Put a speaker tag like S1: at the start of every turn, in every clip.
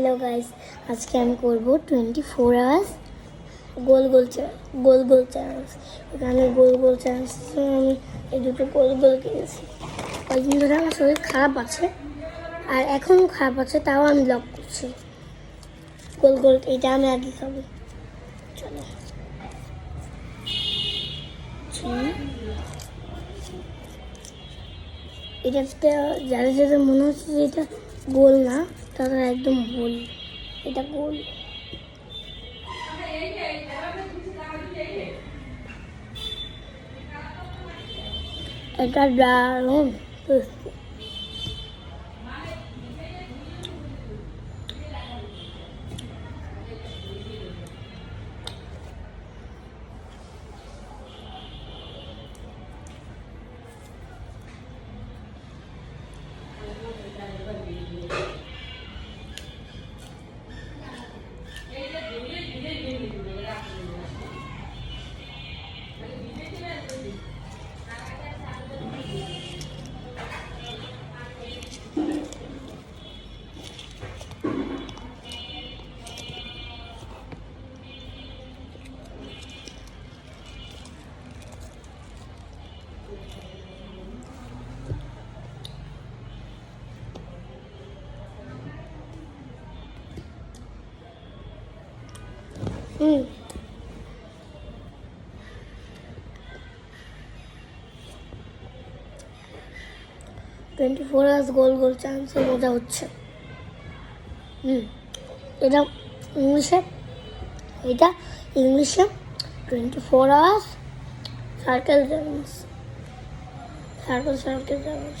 S1: Hello guys, আজকে আমি করব 24 আওয়ার্স গোল গোল চ্যালেঞ্জ। এখানে গোল গোল চ্যালেঞ্জ আমি এই দুটো গোল গোল কিনেছি। কয়েকদিন ধরে আমার শরীর খারাপ আছে, আর এখনও খারাপ আছে, তাও আমি ব্লগ করছি। গোল গোল এটা আমি আগে খাবো। চলো এটাতে যাদের যাদের মনে হচ্ছে যে এটা গোল না, তারা একদম ভুল। এটা গোল। এটা দারুণ টেস্টি। হুম 24 আওয়ার্স গোল গোল চ্যালেঞ্জে মজা হচ্ছে। এটা ইংলিশে 24 hours circle challenge. Circle challenge.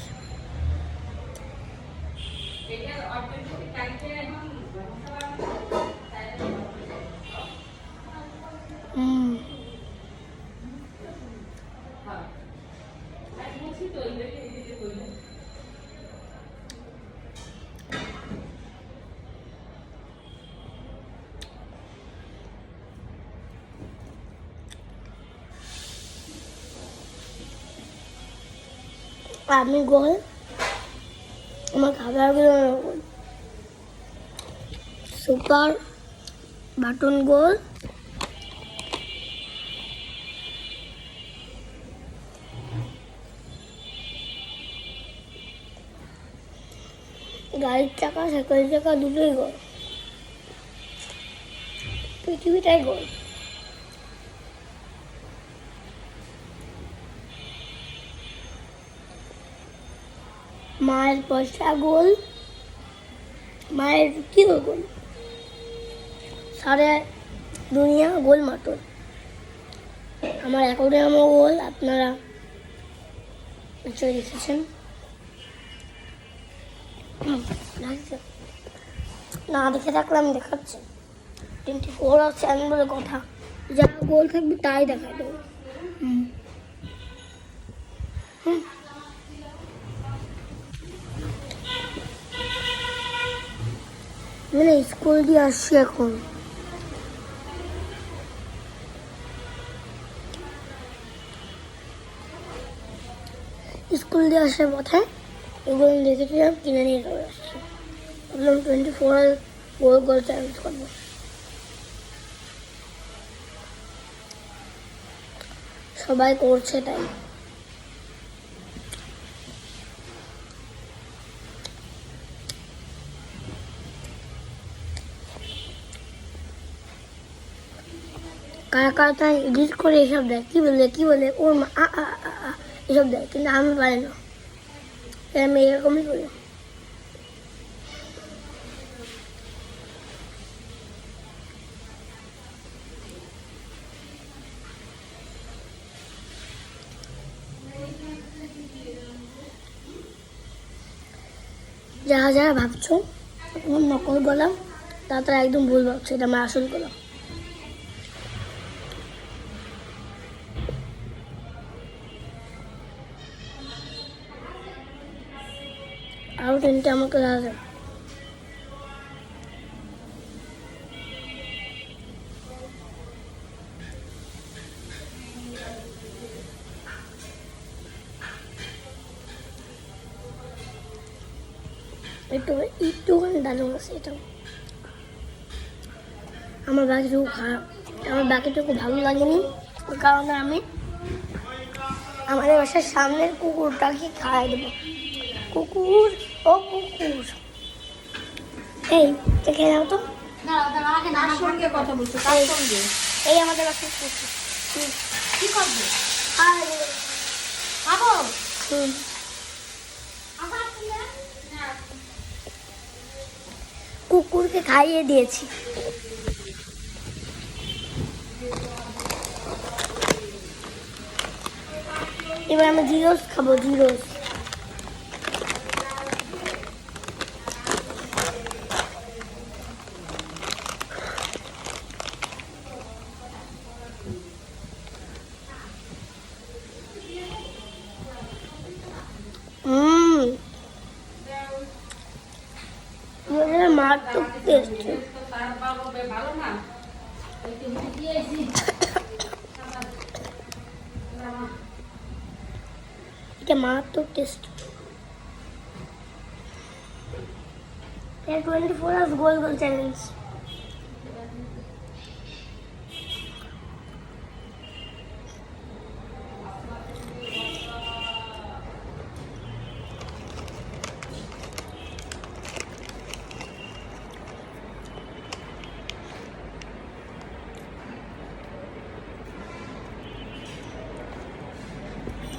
S1: আমি গোল, আমার খাবারগুলো গোল। সুপার বাটন গোল, গাড়ির চাকা সাইকেলের চাকা দুটোই গোল, পৃথিবীটাই গোল। মায়ের পয়সা গোল, মায়ের কি গোল, সারা দুনিয়া গোল মতন। আমার অ্যাকোয়ারিয়ামও গোল, আপনারা নিশ্চয়ই দেখেছেন। না দেখে থাকলে আমি দেখাচ্ছি। 24 আওয়ার্স চ্যালেঞ্জ বলে কথা, যা গোল থাকবে তাই দেখাই দেবো। মানে স্কুল দিয়ে আসছি এখন। স্কুল দিয়ে আসার পথে এগুলো দেখেছিলাম, কিনে নিয়ে চলে আসছি। ভাবলাম 24 আওয়ার গোল গোল চ্যালেঞ্জ করবো। সবাই করছে তাই। কারা কারা তাই এডিট করে এসব দেয়, কি বলে ওর মা এসব দেয়, কিন্তু আমি পারি না। আমি এরকমই করি। যারা ভাবছো আমার নকল গলাম, তারা একদম ভুল ভাবছো, এটা আমার আসল গলা। আরও 3টে আমাকে দেওয়া যায়। একটুখানি দারুণ আছে এটা। আমার বাকিটুকু খারাপ, আমার বাকিটুকু ভালো লাগেনি। ওই কারণে আমি আমাদের বাসার সামনের কুকুরটাকে খাওয়াই দেবো। কুকুর, ও কুকুর, এই খেয়ে নাও তো।
S2: কথা বলছো
S1: এই আমাদের বাসার কুকুর।
S2: কি করবে?
S1: খাবো। কুকুরকে খাইয়ে দিয়েছি। এবার আমি জিরোস খাবো, জিরোস। মারাত্মক টেস্ট। এটা মারাত্মক টেস্ট। 24 hours গোল গোল চ্যালেঞ্জ।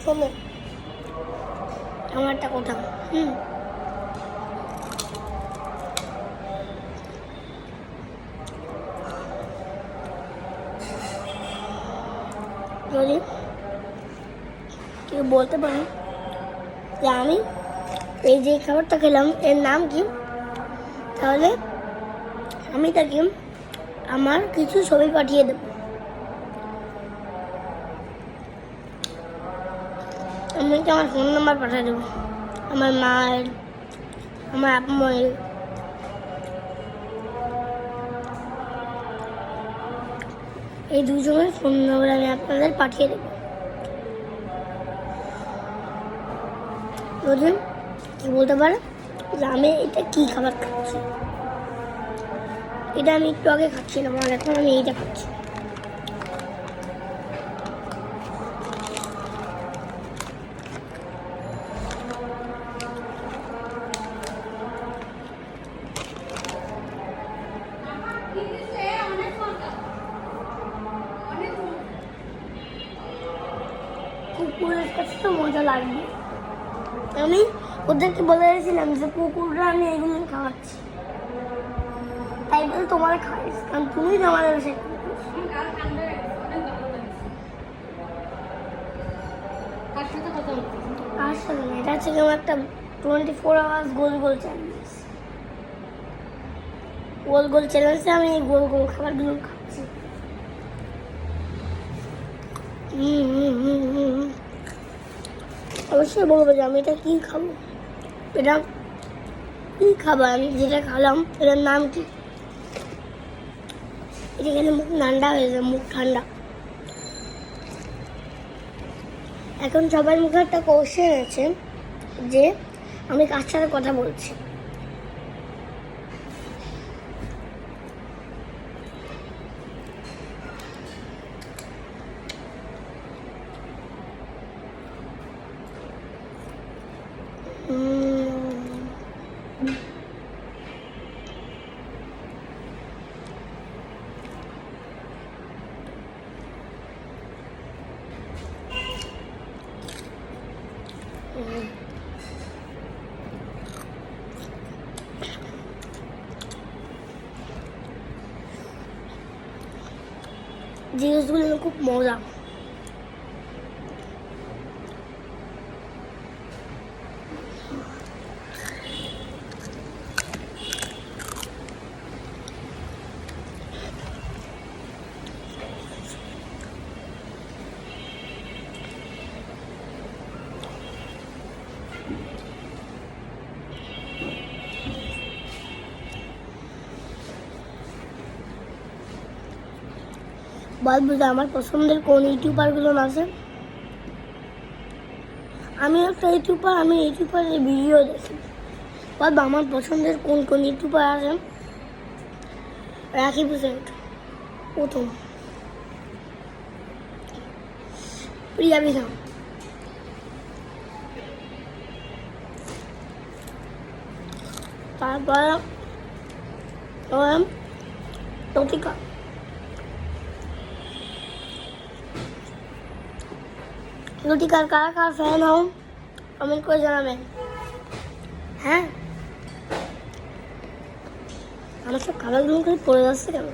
S1: শোনো আমার একটা কথা, যদি কেউ বলতে পারে যে আমি এই যে খাবারটা খেলাম এর নাম কি, তাহলে আমি তাকে আমার কিছু ছবি পাঠিয়ে দেব। আমি আমার ফোন নাম্বার পাঠিয়ে দেবো, আমার মায়ের, আমার আপু মায়ের। এই দুজনের ফোন নাম্বার আমি আপনাদের পাঠিয়ে দেবো। যদি কি বলতে পারে যে আমি এটা কি খাবার খাচ্ছি, এটা আমি একটু আগে খাচ্ছিলাম আর এখন আমি এইটা খাচ্ছি। কুকুরের কাছে তো মজা লাগবে। আমি ওদেরকে বলে দিয়েছিলাম যে কুকুররা আমি এগুলো খাওয়াচ্ছি, তাই বলে তোমার খাইস, কারণ তুমি তো আমাদের কাছে কার সাথে না, এটা হচ্ছে কেমন একটা 24 hours গোল গোল চ্যালেঞ্জ। গোল গোল চ্যালেঞ্জে আমি এই গোল গোল খাবারগুলো খাচ্ছি। অবশ্যই বলবো যে আমি এটা কী খাবো, এটা কী খাবার আমি যেটা খেলাম এটার নাম কি। এটা খেলে মুখ ঠান্ডা হয়ে যায়, মুখ ঠান্ডা। এখন সবার মুখে একটা কোশ্চেন আছে যে আমি কার সাথে কথা বলছি। জিনিসগুলো খুব মজা। বলবো যে আমার পছন্দের কোন ইউটিউবারগুলো আছে। আমি একটা ইউটিউবার, আমি ইউটিউবারের ভিডিও দেখি। বলবো আমার পছন্দের কোন কোন ইউটিউবার আছে। রাকিব হোসেন, প্রথম প্রিয়া বিধা, তারপর লতিকা, লতিকার কারা কার ফ্যান হও কমেন্ট করে জানাবেন। হ্যাঁ, আমার সব খাবারগুলো করে পড়ে যাচ্ছে কেন?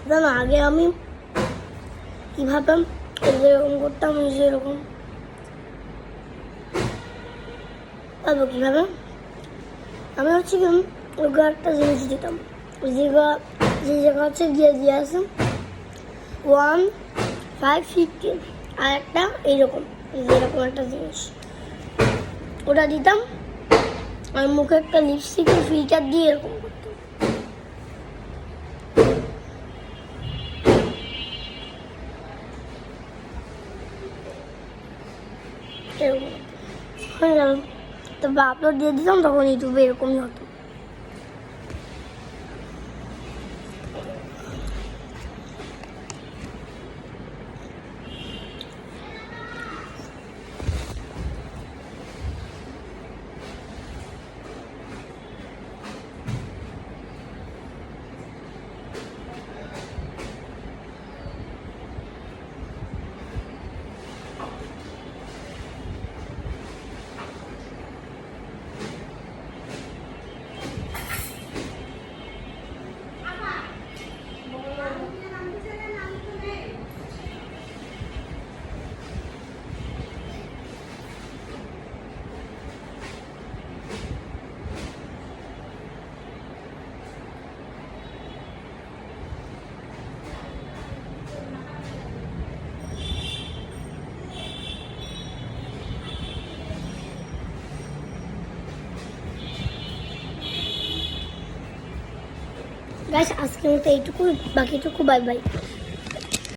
S1: জানো আগে আমি কি ভাবতাম, যেরকম করতাম সেরকম পাবো কীভাবে। আমি হচ্ছে কি ওকে একটা জিনিস দিতাম, যে জায়গা হচ্ছে গিয়ে দিয়ে আসে 1,550 আর একটা এইরকম যেরকম একটা জিনিস ওটা দিতাম, আর মুখে একটা লিপস্টিকের ফিল্টার দিয়ে এরকম করতাম। এরকম হয়ে গেল, তবে আপলোড দিয়ে দিতাম তখন ইউটিউবে এরকমই হতো। গাইস আজকের মতো এইটুকু, বাকিটুকু বাই বাই।